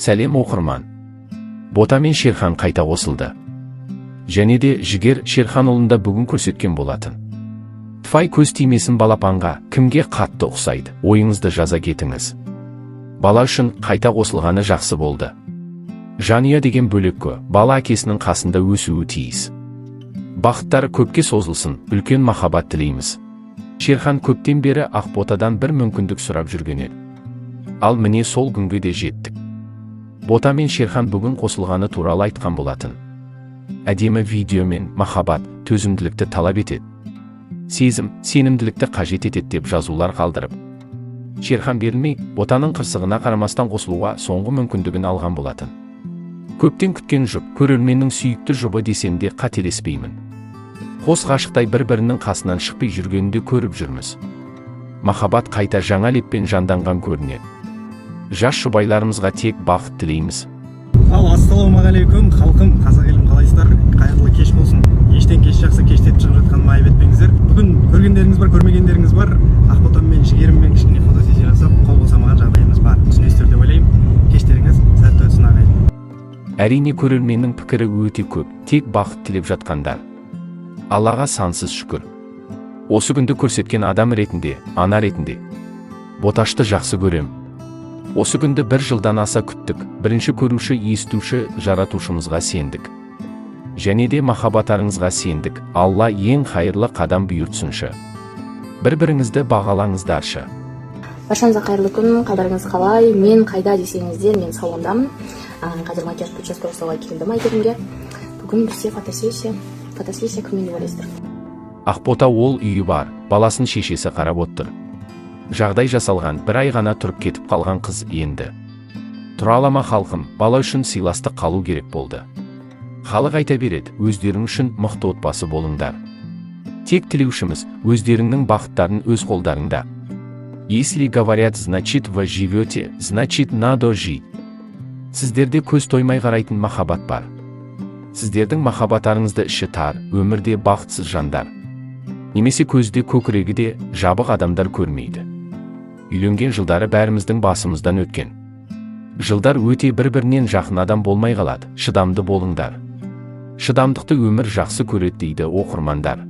Сәлем оқырман. Бота мен Шерхан қайта қосылды. Және де Жігер Шерханұлында бүгін көрсеткен болатын. Тфай көз тимесін балапанға, кімге қатты ұқсайды, ойыңызды жаза кетіңіз. Бала үшін қайта қосылғаны жақсы болды. Жанұя деген бөлеккі, бала әкесінің қасында өсуі тиіс. Бақыттары көпке созылсын, үлкен махаббат тілейміз. Шерхан көптен бері Ақботадан бір мүмкіндік сұрап жүрген еді. Ал міне сол күнге де жеттік. Бота мен Шерхан бүгін қосылғаны туралы айтқан болатын. Әдемі видеомен махаббат, төзімділікті талап етеді. Сезім, сенімділікті қажет етеді деп жазулар қалдырып. Шерхан берілмей, Ботаның қырсығына қарамастан қосылуға соңғы мүмкіндігін алған болатын. Көптен күткен жұп, көрерменнің сүйікті жұбы десем де қателеспеймін. Қос ғашықтай бір-бірінің қасынан шықпай жүргенінде көріп жүрміз. Махаббат қайта жаңа леппен жанданған көрінеді. Жас жұбайларымызға тек бақыт тілейміз. Ассалаумағалейкум, халқым, қазақ елім, қалайсыздар? Қайырлы кеш болсын. Ештен кеш жақсы кештетіп шығып жатқаныма айып етпеңіздер. Бүгін көргендеріңіз бар, көрмегендеріңіз бар. Ақботам мен Жігеріммен кішкене фотосессия жасап, қол босамаған жағдайымыз бар. Түсінесіздер деп ойлаймын. Кештеріңіз сәтті өтсін ағайын. Әрине көрерменнің пікірі өте көп, тек бақыт тілеп жатқандар. Аллаға сансыз шүкір. Осы күнді көрсеткен адам ретінде, ана ретінде Боташты жақсы көрем. Осы күнді бір жылдан аса күттік, бірінші көруші, естуші, жаратушымызға сендік. Және де махаббатарыңызға сендік, Алла ең қайырлы қадам бұйыртсыншы. Бір-біріңізді бағалаңыздаршы. Баршаңызға қайырлы күн, қалдарыңыз қалай? Мен қайда десеңіздер, мен салондамын. Қазір макияж прическа жасауға келдім әйгерімге. Бүгін бізде фотосессия кіммен деп ойлайсыздар? Ақбота ол үйі бар, баласын шешесі қарап отыр. Жағдай жасалған, бір ай ғана тұрып кетіп қалған қыз енді. Тұра алама халқым, бала үшін сыйластық қалу керек болды. Халық айта береді, өздерің үшін мықты отбасы болыңдар. Тек тілеушіміз, өздеріңнің бақыттарын өз қолдарыңда. Если говорят, значит вы живете, значит надо жить. Сіздерде көз тоймай қарайтын махаббат бар. Сіздердің махаббатарыңызды іші тар, өмірде бақытсыз жандар. Немесе көзде көкірегі де жабық адамдар көрмейді. Үйленген жылдары бәріміздің басымыздан өткен. Жылдар өте бір-бірінен жақын адам болмай қалады, шыдамды болыңдар. Шыдамдықты өмір жақсы көреді дейді оқырмандар.